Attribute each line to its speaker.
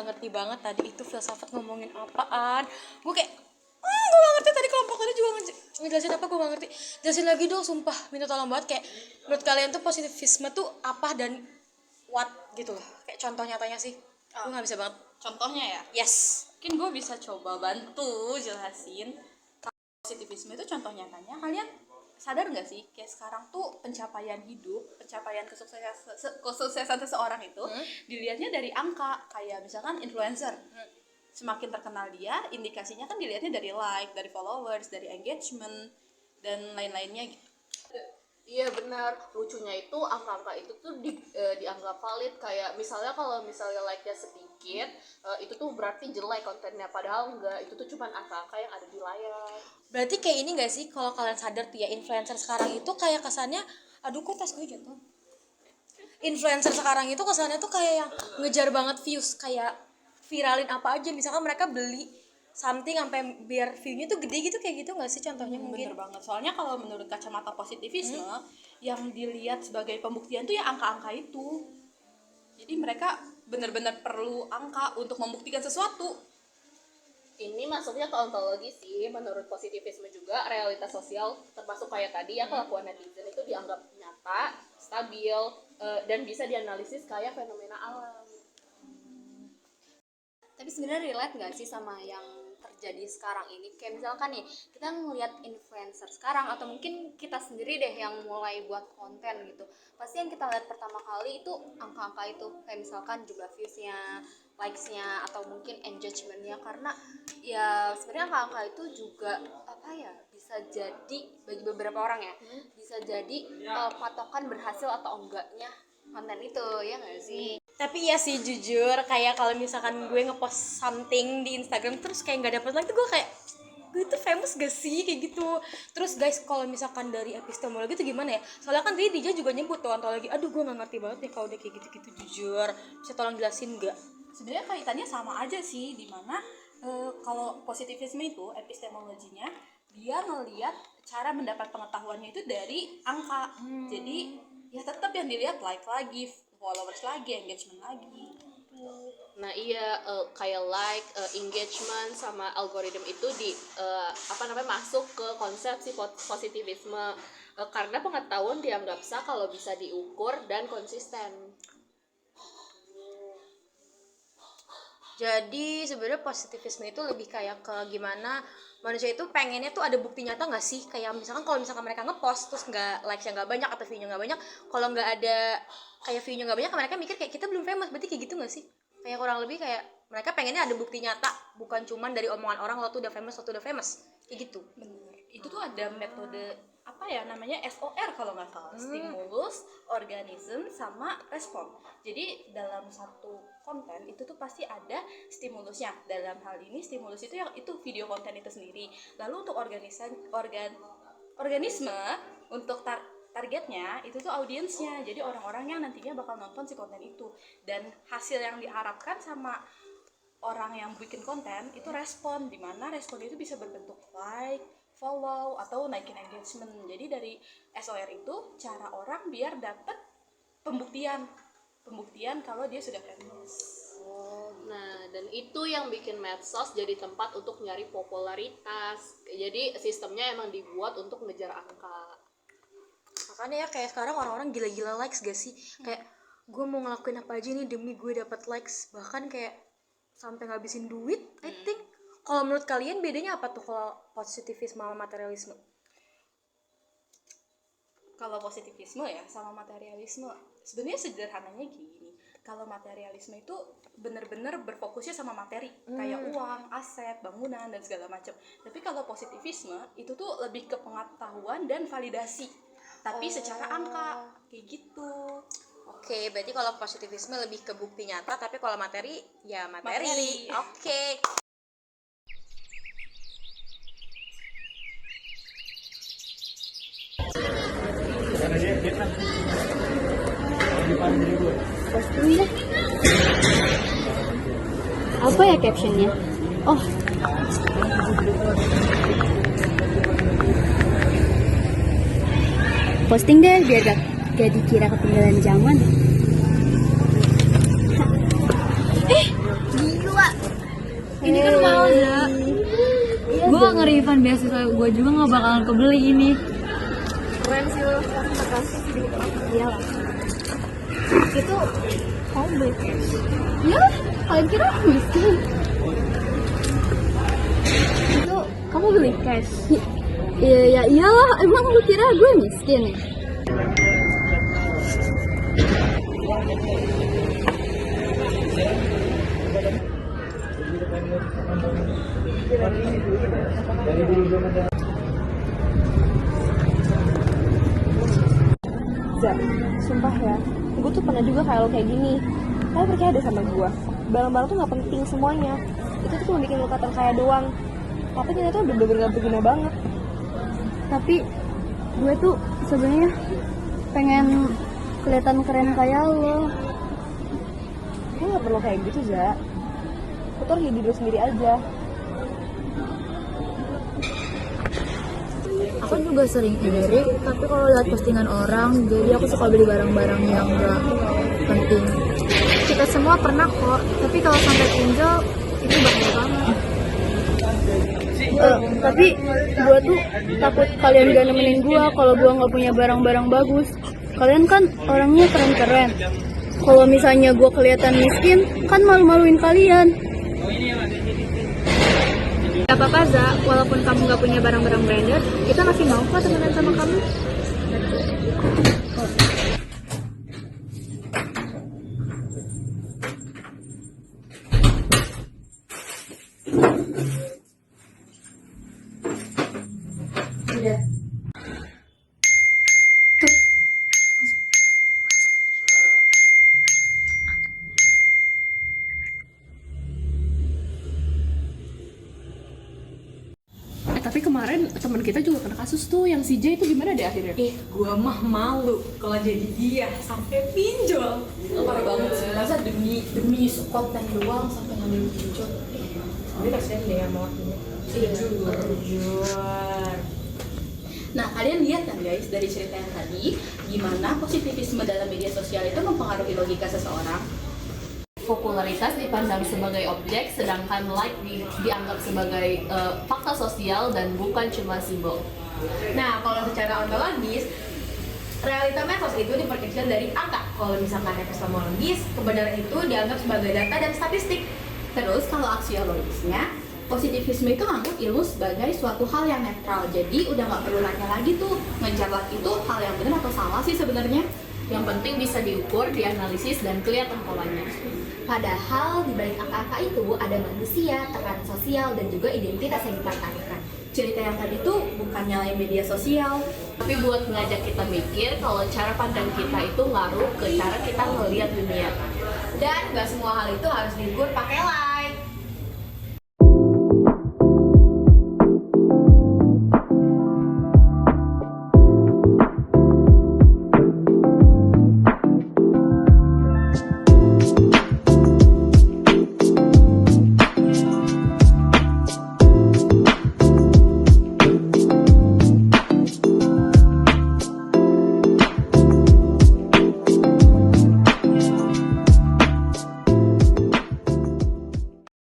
Speaker 1: nggak ngerti banget tadi itu filsafat ngomongin apaan. Gue kayak gue nggak ngerti tadi kelompok tadi juga ngejelasin apa, gue nggak ngerti. Jelasin lagi dong, sumpah minta tolong banget. Kayak menurut kalian tuh positivisme tuh apa dan what gitu loh, kayak contoh nyatanya sih. Gue nggak bisa banget.
Speaker 2: Contohnya ya,
Speaker 1: Yes,
Speaker 2: mungkin gue bisa coba bantu jelasin. Positivisme itu contoh nyatanya, kalian sadar nggak sih kayak sekarang tuh pencapaian hidup, pencapaian kesuksesan seseorang itu dilihatnya dari angka. Kayak misalkan influencer, semakin terkenal dia, indikasinya kan dilihatnya dari like, dari followers, dari engagement dan lain-lainnya gitu.
Speaker 3: Iya benar, lucunya itu angka-angka itu tuh dianggap valid. Kayak misalnya kalau misalnya like-nya sedikit, itu tuh berarti jelek kontennya, padahal enggak, itu tuh cuma angka-angka yang ada di layar.
Speaker 1: berarti kayak ini gak sih, kalau kalian sadar tuh ya, influencer sekarang itu kayak kesannya, aduh kok tas gue jatuh. Influencer sekarang itu kesannya tuh kayak yang ngejar banget views, kayak viralin apa aja, misalkan mereka beli something sampai biar view-nya tuh gede gitu, kayak gitu gak sih contohnya mungkin?
Speaker 2: Bener banget, soalnya kalau menurut kacamata positivisme yang dilihat sebagai pembuktian tuh ya angka-angka itu. Jadi mereka benar-benar perlu angka untuk membuktikan sesuatu.
Speaker 3: Ini masuknya ke ontologi sih, menurut positivisme juga realitas sosial termasuk kayak tadi ya, kelakuan netizen itu dianggap nyata, stabil, dan bisa dianalisis kayak fenomena alam.
Speaker 4: Tapi sebenarnya relate nggak sih sama yang terjadi sekarang ini? Kayak misalkan nih, kita ngelihat influencer sekarang, atau mungkin kita sendiri deh yang mulai buat konten gitu. Pasti yang kita lihat pertama kali itu angka-angka itu. Kayak misalkan jumlah views-nya, likes-nya, atau mungkin engagement-nya. Karena ya sebenarnya angka-angka itu juga apa ya, bisa jadi bagi beberapa orang ya, bisa jadi patokan berhasil atau enggaknya konten itu, ya nggak sih?
Speaker 1: Tapi iya sih, jujur kayak kalau misalkan gue ngepost something di Instagram terus kayak nggak dapet like tuh, gue kayak gue tuh famous gak sih kayak gitu. Terus guys, kalau misalkan dari epistemologi itu gimana ya, soalnya kan tadi Dija juga nyebut tuh ontologi. Aduh gue nggak ngerti banget nih kalau udah kayak gitu-gitu, jujur bisa tolong jelasin nggak?
Speaker 2: Sebenarnya kaitannya sama aja sih, dimana kalau positivisme itu epistemologinya dia ngelihat cara mendapat pengetahuannya itu dari angka. Jadi ya tetap yang dilihat like lagi, followers lagi, engagement lagi.
Speaker 3: Nah iya, kayak like, engagement sama algoritma itu masuk ke konsep positivisme, karena pengetahuan dianggap sah kalau bisa diukur dan konsisten.
Speaker 1: Jadi sebenarnya positivisme itu lebih kayak ke gimana manusia itu pengennya tuh ada bukti nyata nggak sih? Kayak misalkan kalau misalkan mereka ngepost terus nggak likes-nya nggak banyak atau view-nya nggak banyak, kalau nggak ada kayak view-nya nggak banyak, mereka mikir kayak kita belum famous. Berarti kayak gitu nggak sih? Kayak kurang lebih kayak mereka pengennya ada bukti nyata, bukan cuman dari omongan orang lo tuh udah famous, kayak gitu.
Speaker 2: Bener. Itu tuh ada metode apa ya namanya, SOR kalau nggak salah, stimulus, organism, sama respon. Organism. Jadi dalam satu konten itu tuh pasti ada stimulusnya. Dalam hal ini stimulus itu yang itu video konten itu sendiri. Lalu untuk organisme untuk targetnya itu tuh audiensnya. Jadi orang-orang yang nantinya bakal nonton si konten itu. Dan hasil yang diharapkan sama orang yang bikin konten itu respon, dimana respon itu bisa berbentuk like, follow, atau naikin engagement. Jadi dari SOR itu cara orang biar dapet pembuktian kalau dia sudah famous.
Speaker 3: Nah, dan itu yang bikin medsos jadi tempat untuk nyari popularitas. Jadi sistemnya emang dibuat untuk ngejar angka.
Speaker 1: Makanya ya kayak sekarang orang-orang gila-gila likes gak sih? Kayak gue mau ngelakuin apa aja nih demi gue dapat likes, bahkan kayak sampai ngabisin duit. I think kalau menurut kalian bedanya apa tuh kalau positivisme sama materialisme?
Speaker 2: Kalau positivisme ya sama materialisme sebenarnya sederhananya gini. Kalau materialisme itu benar-benar berfokusnya sama materi, kayak uang, aset, bangunan, dan segala macam. Tapi kalau positivisme itu tuh lebih ke pengetahuan dan validasi, tapi secara angka, kayak gitu.
Speaker 1: Oke, berarti kalau positivisme lebih ke bukti nyata, tapi kalau materi ya materi. Oke.
Speaker 4: Post dulu ya. Apa ya captionnya? Oh, posting deh biar gak dikira ketinggalan zaman.
Speaker 5: Gila. Ini kan mahal ya. Gue nge-refund beasiswa gue juga nggak bakalan kebeli ini.
Speaker 4: Keren sih lo, iya lah. Itu kamu beli cash? Iya lah, kalian kira aku miskin? Itu kamu beli cash? Iya ya iyalah, emang lu kira gue miskin ya?
Speaker 6: Zak, sumpah ya, gue tuh pernah juga kayak lo kayak gini. Kalian percaya deh sama gue, barang-barang tuh gak penting semuanya. Itu tuh cuma bikin lo kelihatan kaya doang. Tapi ternyata udah bener-bener gak berguna banget.
Speaker 4: Tapi gue tuh sebenarnya pengen kelihatan keren kayak lo.
Speaker 6: Lo gak perlu kayak gitu, Zak. Lo tuh harus jadi diri sendiri aja.
Speaker 5: Aku juga sering iri, tapi kalau lihat postingan orang, jadi aku suka beli barang-barang yang gak penting. Kita semua pernah kok, tapi kalau sampai pinjol, itu bahaya banget.
Speaker 4: Tapi gue tuh takut kalian gak nemenin gue kalau gue nggak punya barang-barang bagus. Kalian kan orangnya keren-keren. Kalau misalnya gue kelihatan miskin, kan malu-maluin kalian.
Speaker 5: Gak apa-apa, Za, walaupun kamu gak punya barang-barang branded, kita masih mau kok temenan sama kamu.
Speaker 3: Tapi kemarin teman kita juga kena kasus tuh, yang si J itu gimana deh akhirnya?
Speaker 2: Gua mah malu kalau jadi dia sampai pinjol.
Speaker 3: Parah banget sih.
Speaker 2: Masa demi konten doang sampai ngambil pinjol. Tapi kasihan deh sama waktunya. Jujur. Nah, kalian lihat kan guys dari cerita yang tadi, gimana positivisme dalam media sosial itu mempengaruhi logika seseorang.
Speaker 3: Popularitas dipandang sebagai objek, sedangkan like dianggap sebagai fakta sosial dan bukan cuma simbol.
Speaker 1: Nah, kalau secara ontologis, realita metos itu diperkecil dari angka. Kalau misalkan epistemologis, kebenaran itu dianggap sebagai data dan statistik.
Speaker 2: Terus kalau aksiologisnya, positivisme itu anggap ilmu sebagai suatu hal yang netral. Jadi udah nggak perlu nanya lagi tuh menjawab itu hal yang benar atau salah sih sebenarnya.
Speaker 3: Yang penting bisa diukur, dianalisis, dan kelihatan polanya.
Speaker 7: Padahal di balik angka-angka itu ada manusia, tekanan sosial, dan juga identitas yang dipertahankan.
Speaker 2: Cerita yang tadi tuh bukan nyalain media sosial,
Speaker 3: Tapi buat ngajak kita mikir kalau cara pandang kita itu ngaruh ke cara kita ngelihat dunia.
Speaker 1: Dan nggak semua hal itu harus diukur pakai like.